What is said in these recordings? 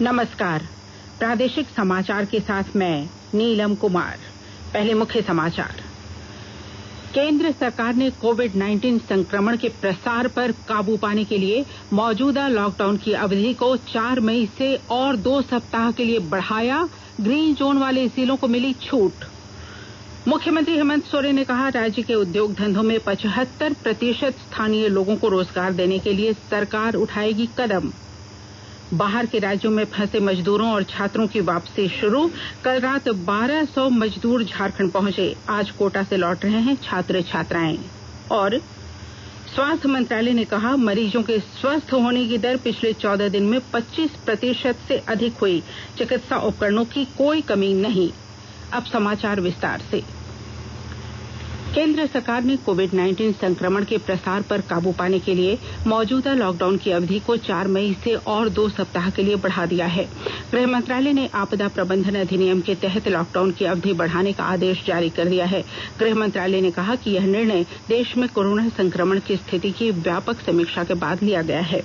नमस्कार, प्रादेशिक समाचार के साथ मैं नीलम कुमार। पहले मुख्य समाचार। केंद्र सरकार ने कोविड-19 संक्रमण के प्रसार पर काबू पाने के लिए मौजूदा लॉकडाउन की अवधि को 4 मई से और 2 सप्ताह के लिए बढ़ाया। ग्रीन जोन वाले जिलों को मिली छूट। मुख्यमंत्री हेमंत सोरेन ने कहा, राज्य के उद्योग धंधों में 75% स्थानीय लोगों को रोजगार देने के लिए सरकार उठाएगी कदम। बाहर के राज्यों में फंसे मजदूरों और छात्रों की वापसी शुरू। कल रात 1200 मजदूर झारखंड पहुंचे। आज कोटा से लौट रहे हैं छात्र छात्राएं। और स्वास्थ्य मंत्रालय ने कहा, मरीजों के स्वस्थ होने की दर पिछले 14 दिन में 25% से अधिक हुई। चिकित्सा उपकरणों की कोई कमी नहीं। अब समाचार विस्तार से। केंद्र सरकार ने कोविड-19 संक्रमण के प्रसार पर काबू पाने के लिए मौजूदा लॉकडाउन की अवधि को 4 मई से और 2 सप्ताह के लिए बढ़ा दिया है। गृह मंत्रालय ने आपदा प्रबंधन अधिनियम के तहत लॉकडाउन की अवधि बढ़ाने का आदेश जारी कर दिया है। गृह मंत्रालय ने कहा कि यह निर्णय देश में कोरोना संक्रमण की स्थिति की व्यापक समीक्षा के बाद लिया गया है।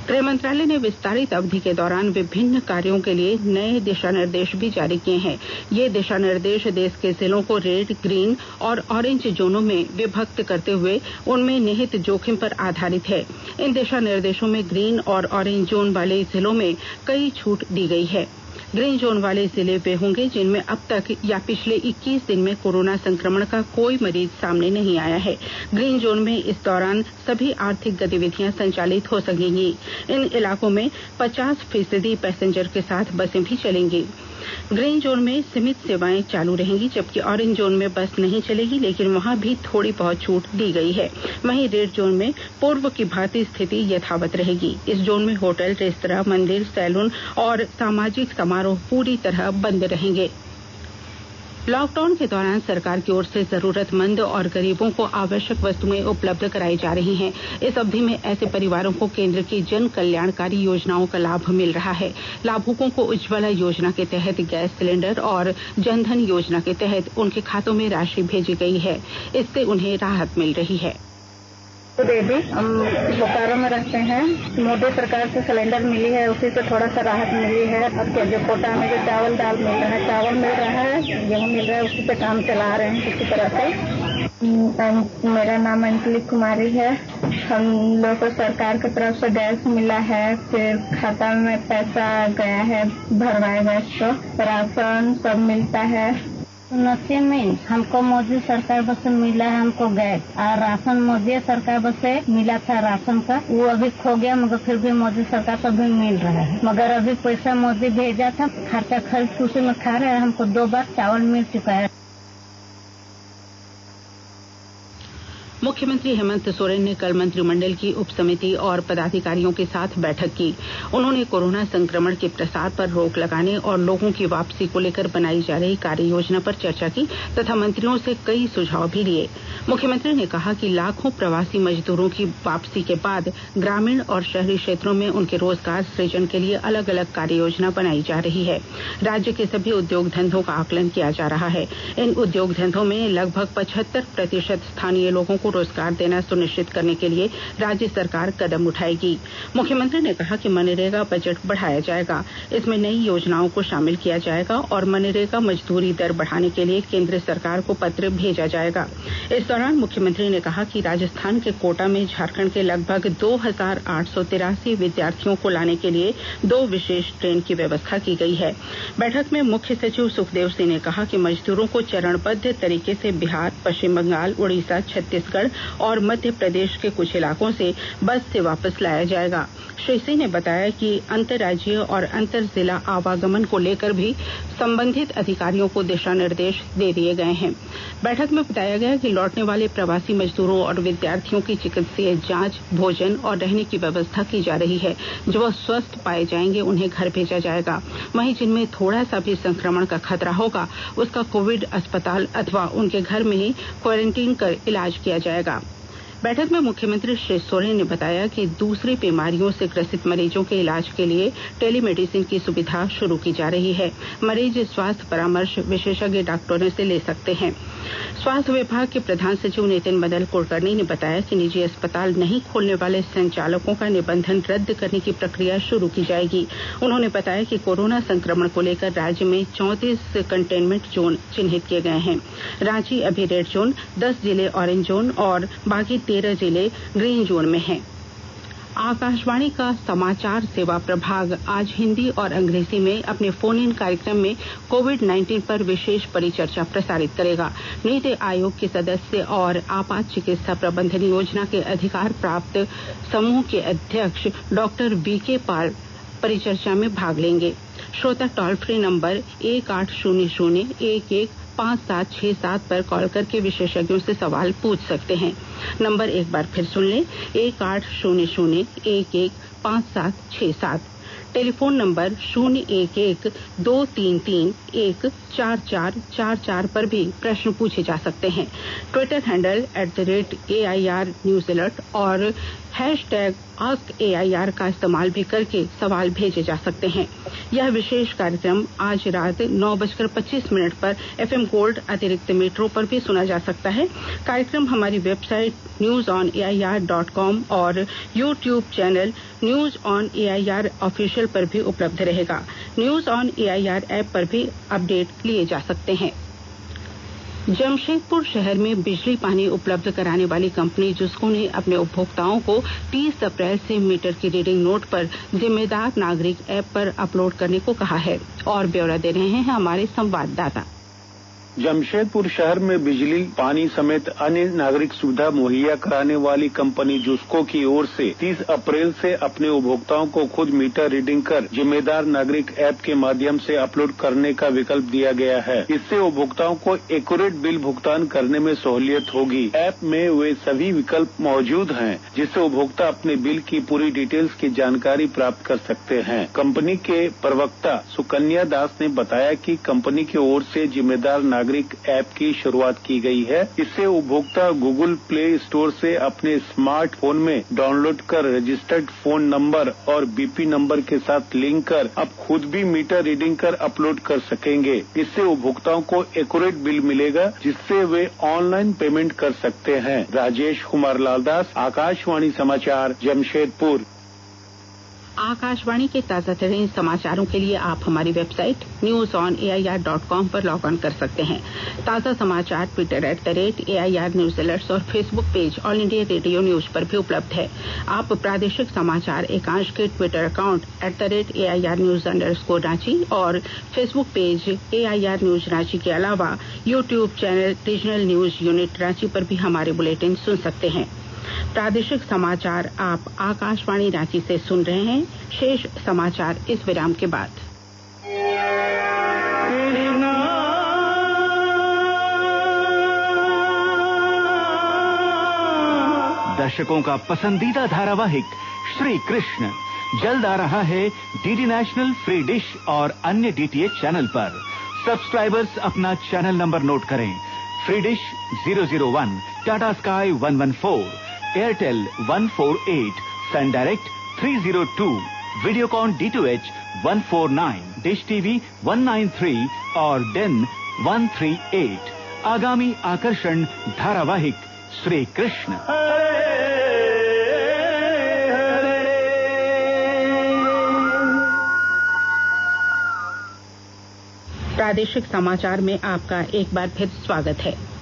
गृह मंत्रालय ने विस्तारित अवधि के दौरान विभिन्न कार्यों के लिए नए दिशा निर्देश भी जारी किए हैं। ये दिशा निर्देश देश के जिलों को रेड, ग्रीन और ऑरेंज जोनों में विभक्त करते हुए उनमें निहित जोखिम पर आधारित है। इन दिशा निर्देशों में ग्रीन और ऑरेंज जोन वाले जिलों में कई छूट दी गई है। ग्रीन जोन वाले जिले वे होंगे जिनमें अब तक या पिछले 21 दिन में कोरोना संक्रमण का कोई मरीज सामने नहीं आया है। ग्रीन जोन में इस दौरान सभी आर्थिक गतिविधियां संचालित हो सकेंगी। इन इलाकों में 50% पैसेंजर के साथ बसें भी चलेंगी। ग्रीन जोन में सीमित सेवाएं चालू रहेंगी, जबकि ऑरेंज जोन में बस नहीं चलेगी, लेकिन वहां भी थोड़ी बहुत छूट दी गई है। वहीं रेड जोन में पूर्व की भांति स्थिति यथावत रहेगी। इस जोन में होटल, रेस्तरां, मंदिर, सैलून और सामाजिक समारोह पूरी तरह बंद रहेंगे। लॉकडाउन के दौरान सरकार की ओर से जरूरतमंद और गरीबों को आवश्यक वस्तुएं उपलब्ध कराई जा रही हैं। इस अवधि में ऐसे परिवारों को केंद्र की जन कल्याणकारी योजनाओं का लाभ मिल रहा है। लाभुकों को उज्ज्वला योजना के तहत गैस सिलेंडर और जनधन योजना के तहत उनके खातों में राशि भेजी गई है। इससे उन्हें राहत मिल रही है। देवी, हम बोकारो में रहते हैं। मोदी सरकार से सिलेंडर मिली है, उसी से थोड़ा सा राहत मिली है। अब जो कोटा में जो चावल दाल मिल रहा है, चावल मिल रहा है, गेहूँ मिल रहा है, उसी पे काम चला रहे हैं किसी तरह से। मेरा नाम अंजलि कुमारी है। हम लोग को सरकार की तरफ से गैस मिला है, फिर खाता में पैसा गया है, भरवाए गैस को, राशन सब मिलता है। 90 में हमको मोदी सरकार बस से मिला है, हमको गैस और राशन मोदी सरकार बस से मिला था राशन का, वो अभी खो गया, मगर फिर भी मोदी सरकार को भी मिल रहा है। मगर अभी पैसा मोदी भेजा था, खर्चा खर्च उसी में खा रहे हैं। हमको 2 बार चावल मिल चुका है। मुख्यमंत्री हेमंत सोरेन ने कल मंत्रिमंडल की उप समिति और पदाधिकारियों के साथ बैठक की। उन्होंने कोरोना संक्रमण के प्रसार पर रोक लगाने और लोगों की वापसी को लेकर बनाई जा रही कार्य योजना पर चर्चा की तथा मंत्रियों से कई सुझाव भी लिए। मुख्यमंत्री ने कहा कि लाखों प्रवासी मजदूरों की वापसी के बाद ग्रामीण और शहरी क्षेत्रों में उनके रोजगार सृजन के लिए अलग अलग कार्य योजना बनाई जा रही है। राज्य के सभी उद्योग धंधों का आकलन किया जा रहा है। इन उद्योग धंधों में लगभग 75% स्थानीय लोगों को रोजगार देना सुनिश्चित करने के लिए राज्य सरकार कदम उठाएगी। मुख्यमंत्री ने कहा कि मनरेगा बजट बढ़ाया जाएगा। इसमें नई योजनाओं को शामिल किया जाएगा और मनरेगा मजदूरी दर बढ़ाने के लिए केंद्र सरकार को पत्र भेजा जाएगा। इस दौरान मुख्यमंत्री ने कहा कि राजस्थान के कोटा में झारखंड के लगभग 2883 विद्यार्थियों को लाने के लिए 2 विशेष ट्रेन की व्यवस्था की गई है। बैठक में मुख्य सचिव सुखदेव सिंह ने कहा कि मजदूरों को चरणबद्ध तरीके से बिहार, पश्चिम बंगाल, उड़ीसा, छत्तीसगढ़ और मध्य प्रदेश के कुछ इलाकों से बस से वापस लाया जाएगा। श्री सिंह ने बताया कि अंतर्राज्यीय और अंतर जिला आवागमन को लेकर भी संबंधित अधिकारियों को दिशा निर्देश दे दिए गए हैं। बैठक में बताया गया कि लौटने वाले प्रवासी मजदूरों और विद्यार्थियों की चिकित्सीय जांच, भोजन और रहने की व्यवस्था की जा रही है। जो वह स्वस्थ पाए जाएंगे उन्हें घर भेजा जाएगा। वहीं जिनमें थोड़ा सा भी संक्रमण का खतरा होगा उसका कोविड अस्पताल अथवा उनके घर में ही क्वारंटीन कर इलाज किया जाएगा। बैठक में मुख्यमंत्री श्री सोरेन ने बताया कि दूसरी बीमारियों से ग्रसित मरीजों के इलाज के लिए टेलीमेडिसिन की सुविधा शुरू की जा रही है। मरीज स्वास्थ्य परामर्श विशेषज्ञ डॉक्टरों से ले सकते हैं। स्वास्थ्य विभाग के प्रधान सचिव नितिन मदन कुलकर्णी ने बताया कि निजी अस्पताल नहीं खोलने वाले संचालकों का निबंधन रद्द करने की प्रक्रिया शुरू की जाएगी। उन्होंने बताया कि कोरोना संक्रमण को लेकर राज्य में 34 कंटेनमेंट जोन चिन्हित किए गए हैं। रांची अभी रेड जोन, 10 जिले ऑरेंज जोन और बाकी 13 जिले ग्रीन जोन में हैं। आकाशवाणी का समाचार सेवा प्रभाग आज हिंदी और अंग्रेजी में अपने फोन इन कार्यक्रम में कोविड-19 पर विशेष परिचर्चा प्रसारित करेगा। नीति आयोग के सदस्य और आपात चिकित्सा प्रबंधन योजना के अधिकार प्राप्त समूह के अध्यक्ष डॉक्टर वीके पाल परिचर्चा में भाग लेंगे। श्रोता टोल फ्री नंबर 1800-115767 पर कॉल करके विशेषज्ञों से सवाल पूछ सकते हैं। नंबर एक बार फिर सुन लें, 1800-115767। टेलीफोन नंबर 011-233-14444 पर भी प्रश्न पूछे जा सकते हैं। Twitter handle @AIR news alert और #AskAIR का इस्तेमाल भी करके सवाल भेजे जा सकते हैं। यह विशेष कार्यक्रम आज रात 9:25 पर FM गोल्ड अतिरिक्त मीटरों पर भी सुना जा सकता है। कार्यक्रम हमारी वेबसाइट newsonair.com और YouTube channel news on AIR official पर भी उपलब्ध रहेगा। न्यूज ऑन AIR ऐप पर भी अपडेट लिए जा सकते हैं। जमशेदपुर शहर में बिजली पानी उपलब्ध कराने वाली कंपनी जुस्को ने अपने उपभोक्ताओं को 30 अप्रैल से मीटर की रीडिंग नोट पर जिम्मेदार नागरिक ऐप पर अपलोड करने को कहा है। और ब्यौरा दे रहे हैं हमारे संवाददाता। जमशेदपुर शहर में बिजली, पानी समेत अन्य नागरिक सुविधा मुहैया कराने वाली कंपनी जुस्को की ओर से 30 अप्रैल से अपने उपभोक्ताओं को खुद मीटर रीडिंग कर जिम्मेदार नागरिक ऐप के माध्यम से अपलोड करने का विकल्प दिया गया है। इससे उपभोक्ताओं को एक्यूरेट बिल भुगतान करने में सहूलियत होगी। ऐप में वे सभी विकल्प मौजूद हैं जिससे उपभोक्ता अपने बिल की पूरी डिटेल्स की जानकारी प्राप्त कर सकते हैं। कंपनी के प्रवक्ता सुकन्या दास ने बताया कि कंपनी की ओर से जिम्मेदार नागरिक ऐप की शुरुआत की गई है। इससे उपभोक्ता गूगल प्ले स्टोर से अपने स्मार्टफोन में डाउनलोड कर रजिस्टर्ड फोन नंबर और बीपी नंबर के साथ लिंक कर अब खुद भी मीटर रीडिंग कर अपलोड कर सकेंगे। इससे उपभोक्ताओं को एक्यूरेट बिल मिलेगा जिससे वे ऑनलाइन पेमेंट कर सकते हैं। राजेश कुमार लालदास, आकाशवाणी समाचार, जमशेदपुर। आकाशवाणी के ताजा तरीन समाचारों के लिए आप हमारी वेबसाइट newsonair.com पर लॉग ऑन कर सकते हैं। ताजा समाचार ट्विटर @AIR न्यूज अलर्ट्स और Facebook page all India radio news पर भी उपलब्ध है। आप प्रादेशिक समाचार एकांश के Twitter account @AIR news _Ranchi और Facebook page AIR news Ranchi के अलावा YouTube channel regional news unit Ranchi पर भी हमारे बुलेटिन सुन सकते हैं। प्रादेशिक समाचार आप आकाशवाणी रांची से सुन रहे हैं। शेष समाचार इस विराम के बाद। दर्शकों का पसंदीदा धारावाहिक श्री कृष्ण जल्द आ रहा है डीडी नेशनल, फ्री डिश और अन्य DTH चैनल पर। सब्सक्राइबर्स अपना चैनल नंबर नोट करें। Free dish 001, Tata Sky 114, Airtel 148, Sun Direct 302, Videocon D2H 149, dish TV 193 और डेन 138। आगामी आकर्षण धारावाहिक श्री कृष्ण। प्रादेशिक समाचार में आपका एक बार फिर स्वागत है।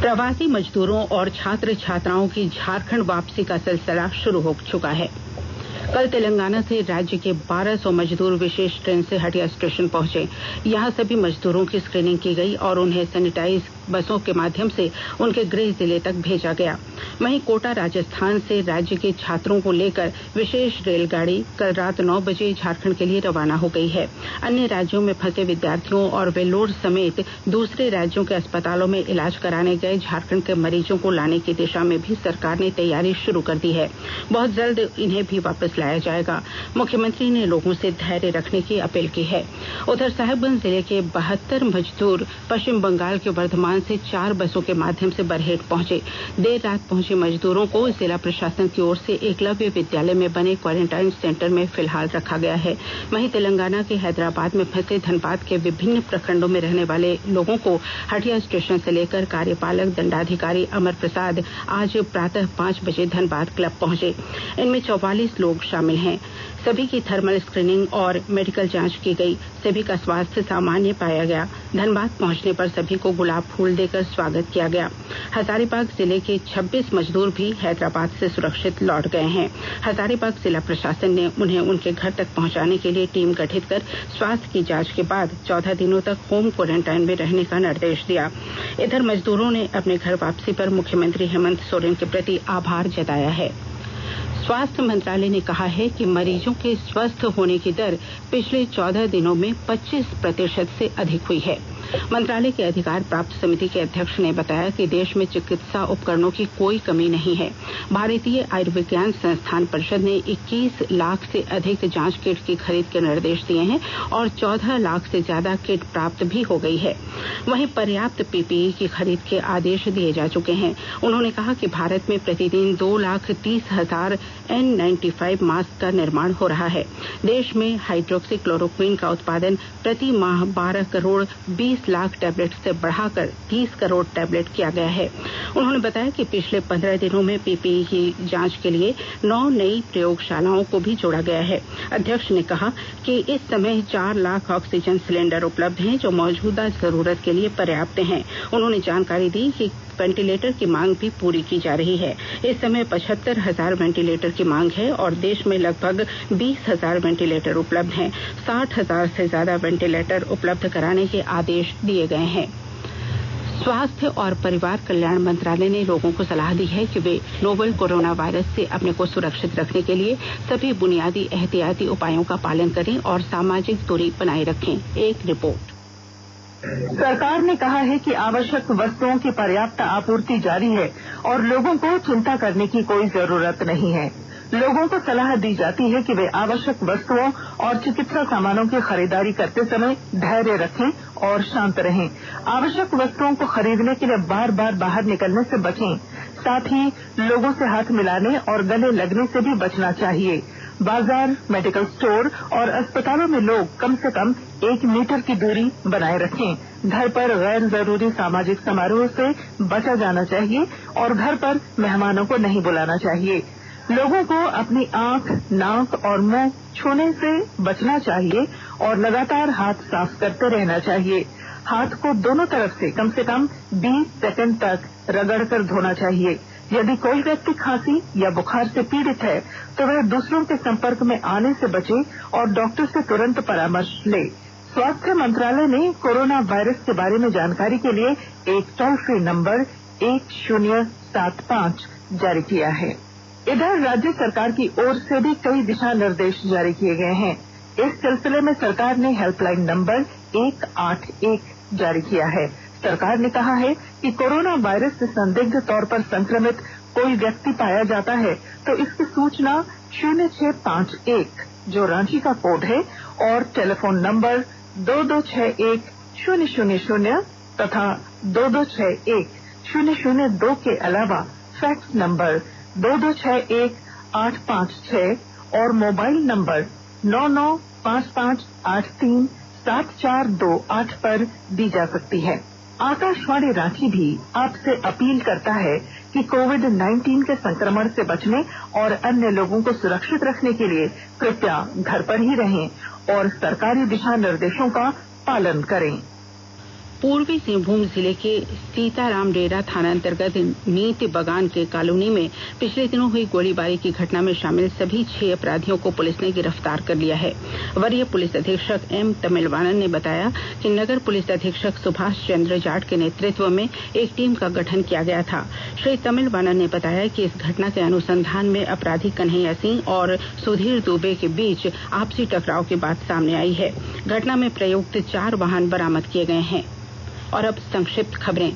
प्रवासी मजदूरों और छात्र छात्राओं की झारखंड वापसी का सिलसिला शुरू हो चुका है। कल तेलंगाना से राज्य के 1200 मजदूर विशेष ट्रेन से हटिया स्टेशन पहुंचे। यहां सभी मजदूरों की स्क्रीनिंग की गई और उन्हें सैनिटाइज बसों के माध्यम से उनके गृह जिले तक भेजा गया। वहीं कोटा राजस्थान से राज्य के छात्रों को लेकर विशेष रेलगाड़ी कल रात 9 बजे झारखंड के लिए रवाना हो गई है। अन्य राज्यों में फंसे विद्यार्थियों और वेल्लोर समेत दूसरे राज्यों के अस्पतालों में इलाज कराने गए झारखंड के मरीजों को लाने की दिशा में भी सरकार ने तैयारी शुरू कर दी है। बहुत जल्द इन्हें भी वापस लाया जाएगा। मुख्यमंत्री ने लोगों से धैर्य रखने की अपील की है। उधर साहिबगंज जिले के 72 मजदूर पश्चिम बंगाल के वर्धमान से 4 बसों के माध्यम से बरहेट पहुंचे। देर रात पहुंचे मजदूरों को जिला प्रशासन की ओर से एकलव्य विद्यालय में बने क्वारेंटाइन सेंटर में फिलहाल रखा गया है। वहीं तेलंगाना के हैदराबाद में फंसे धनबाद के विभिन्न प्रखंडों में रहने वाले लोगों को हटिया स्टेशन से लेकर कार्यपालक दंडाधिकारी अमर प्रसाद आज प्रातः 5 बजे धनबाद क्लब पहुंचे। इनमें 44 लोग शामिल हैं। सभी की थर्मल स्क्रीनिंग और मेडिकल जांच की गई। सभी का स्वास्थ्य सामान्य पाया गया। धनबाद पहुंचने पर सभी को गुलाब फूल देकर स्वागत किया गया। हजारीबाग जिले के 26 मजदूर भी हैदराबाद से सुरक्षित लौट गए हैं। हजारीबाग जिला प्रशासन ने उन्हें उनके घर तक पहुंचाने के लिए टीम गठित कर स्वास्थ्य की जांच के बाद 14 दिनों तक होम क्वारेंटाइन में रहने का निर्देश दिया। इधर मजदूरों ने अपने घर वापसी पर मुख्यमंत्री हेमंत सोरेन के प्रति आभार जताया है। स्वास्थ्य मंत्रालय ने कहा है कि मरीजों के स्वस्थ होने की दर पिछले 14 दिनों में 25% से अधिक हुई है। मंत्रालय के अधिकार प्राप्त समिति के अध्यक्ष ने बताया कि देश में चिकित्सा उपकरणों की कोई कमी नहीं है। भारतीय आयुर्विज्ञान संस्थान परिषद ने 21 लाख से अधिक जांच किट की खरीद के निर्देश दिए हैं और 14 लाख से ज्यादा किट प्राप्त भी हो गई है। वहीं पर्याप्त पीपीई की खरीद के आदेश दिए जा चुके हैं। उन्होंने कहा कि भारत में प्रतिदिन 2,30,000 N95 मास्क का निर्माण हो रहा है। देश में हाइड्रोक्सी क्लोरोक्विन का उत्पादन प्रति माह 12 करोड़ 20 लाख टैबलेट से बढ़ाकर 30 करोड़ टैबलेट किया गया है। उन्होंने बताया कि पिछले 15 दिनों में पीपीई की जांच के लिए 9 नई प्रयोगशालाओं को भी जोड़ा गया है। अध्यक्ष ने कहा कि इस समय 4 लाख ऑक्सीजन सिलेंडर उपलब्ध हैं, जो मौजूदा जरूरत के लिए पर्याप्त हैं। उन्होंने जानकारी दी कि वेंटिलेटर की मांग भी पूरी की जा रही है। इस समय 75,000 वेंटिलेटर की मांग है और देश में लगभग 20,000 वेंटिलेटर उपलब्ध हैं। 60,000 से ज्यादा वेंटिलेटर उपलब्ध कराने के आदेश दिए गए हैं। स्वास्थ्य और परिवार कल्याण मंत्रालय ने लोगों को सलाह दी है कि वे नोवल कोरोना वायरस से अपने को सुरक्षित रखने के लिए सभी बुनियादी एहतियाती उपायों का पालन करें और सामाजिक दूरी बनाए रखें। एक रिपोर्ट। सरकार ने कहा है कि आवश्यक वस्तुओं की पर्याप्त आपूर्ति जारी है और लोगों को चिंता करने की कोई जरूरत नहीं है। लोगों को सलाह दी जाती है कि वे आवश्यक वस्तुओं और चिकित्सा सामानों की खरीदारी करते समय धैर्य रखें और शांत रहें। आवश्यक वस्तुओं को खरीदने के लिए बार बार बाहर निकलने से बचें। साथ ही लोगों से हाथ मिलाने और गले लगने से भी बचना चाहिए। बाजार, मेडिकल स्टोर और अस्पतालों में लोग कम से कम 1 मीटर की दूरी बनाए रखें। घर पर गैर जरूरी सामाजिक समारोह से बचा जाना चाहिए और घर पर मेहमानों को नहीं बुलाना चाहिए। लोगों को अपनी आंख, नाक और मुंह छूने से बचना चाहिए और लगातार हाथ साफ करते रहना चाहिए। हाथ को दोनों तरफ से कम 20 सेकंड तक रगड़कर धोना चाहिए। यदि कोई व्यक्ति खांसी या बुखार से पीड़ित है तो वह दूसरों के संपर्क में आने से बचे और डॉक्टर से तुरंत परामर्श ले। स्वास्थ्य मंत्रालय ने कोरोना वायरस के बारे में जानकारी के लिए एक टोल फ्री नंबर 1075 जारी किया है। इधर राज्य सरकार की ओर से भी कई दिशा निर्देश जारी किए गए हैं। इस सिलसिले में सरकार ने हेल्पलाइन नंबर 181 जारी किया है। सरकार ने कहा है कि कोरोना वायरस से संदिग्ध तौर पर संक्रमित कोई व्यक्ति पाया जाता है तो इसकी सूचना 0651 जो रांची का कोड है और टेलीफोन नंबर 2261-000 तथा 2261-002 के अलावा फैक्स नंबर 2261-856 और मोबाइल नंबर 9955837428 पर दी जा सकती है। आकाशवाणी रांची भी आपसे अपील करता है कि कोविड-19 के संक्रमण से बचने और अन्य लोगों को सुरक्षित रखने के लिए कृपया घर पर ही रहें और सरकारी दिशा निर्देशों का पालन करें। पूर्वी सिंहभूम जिले के सीताराम डेरा थाना अंतर्गत नीति बगान के कॉलोनी में पिछले दिनों हुई गोलीबारी की घटना में शामिल सभी 6 अपराधियों को पुलिस ने गिरफ्तार कर लिया है। वरीय पुलिस अधीक्षक एम तमिलवानन ने बताया कि नगर पुलिस अधीक्षक सुभाष चंद्र जाट के नेतृत्व में एक टीम का गठन किया गया था। श्री तमिलवानन ने बताया कि इस घटना के अनुसंधान में अपराधी कन्हैया सिंह और सुधीर दुबे के बीच आपसी टकराव की बात सामने आई है। घटना में प्रयुक्त 4 वाहन बरामद किए गए हैं। और अब संक्षिप्त खबरें।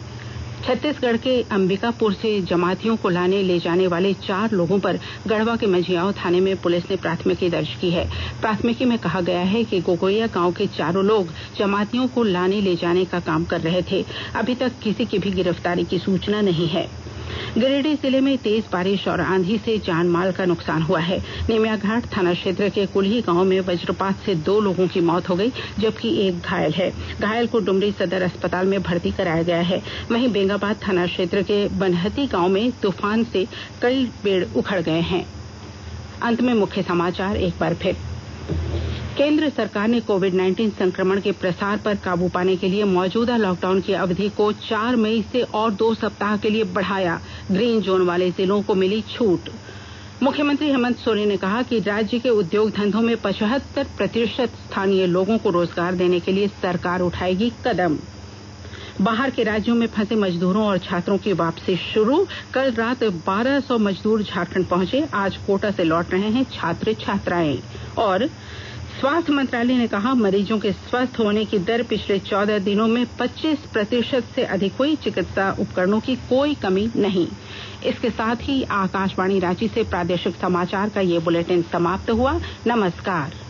छत्तीसगढ़ के अंबिकापुर से जमातियों को लाने ले जाने वाले 4 लोगों पर गढ़वा के मंझियाव थाने में पुलिस ने प्राथमिकी दर्ज की है। प्राथमिकी में कहा गया है कि गोगोया गांव के चारों लोग जमातियों को लाने ले जाने का काम कर रहे थे। अभी तक किसी की भी गिरफ्तारी की सूचना नहीं है। गिरिडीह जिले में तेज बारिश और आंधी से जान माल का नुकसान हुआ है। नेमियाघाट थाना क्षेत्र के कुल्ही गांव में वज्रपात से 2 लोगों की मौत हो गई, जबकि एक घायल है। घायल को डुमरी सदर अस्पताल में भर्ती कराया गया है। वहीं बेंगाबाद थाना क्षेत्र के बनहती गांव में तूफान से कई पेड़ उखड़ गए हैं। अंत में मुख्य समाचार एक बार फिर। केंद्र सरकार ने कोविड-19 संक्रमण के प्रसार पर काबू पाने के लिए मौजूदा लॉकडाउन की अवधि को 4 मई से और 2 सप्ताह के लिए बढ़ाया। ग्रीन जोन वाले जिलों को मिली छूट। मुख्यमंत्री हेमंत सोरेन ने कहा कि राज्य के उद्योग धंधों में 75% स्थानीय लोगों को रोजगार देने के लिए सरकार उठाएगी कदम। बाहर के राज्यों में फंसे मजदूरों और छात्रों की वापसी शुरू। कल रात 1200 मजदूर झारखंड पहुंचे। आज कोटा से लौट रहे हैं छात्र छात्राएं। और स्वास्थ्य मंत्रालय ने कहा, मरीजों के स्वस्थ होने की दर पिछले 14 दिनों में 25% से अधिक हुई। चिकित्सा उपकरणों की कोई कमी नहीं। इसके साथ ही आकाशवाणी रांची से प्रादेशिक समाचार का ये बुलेटिन समाप्त हुआ। नमस्कार।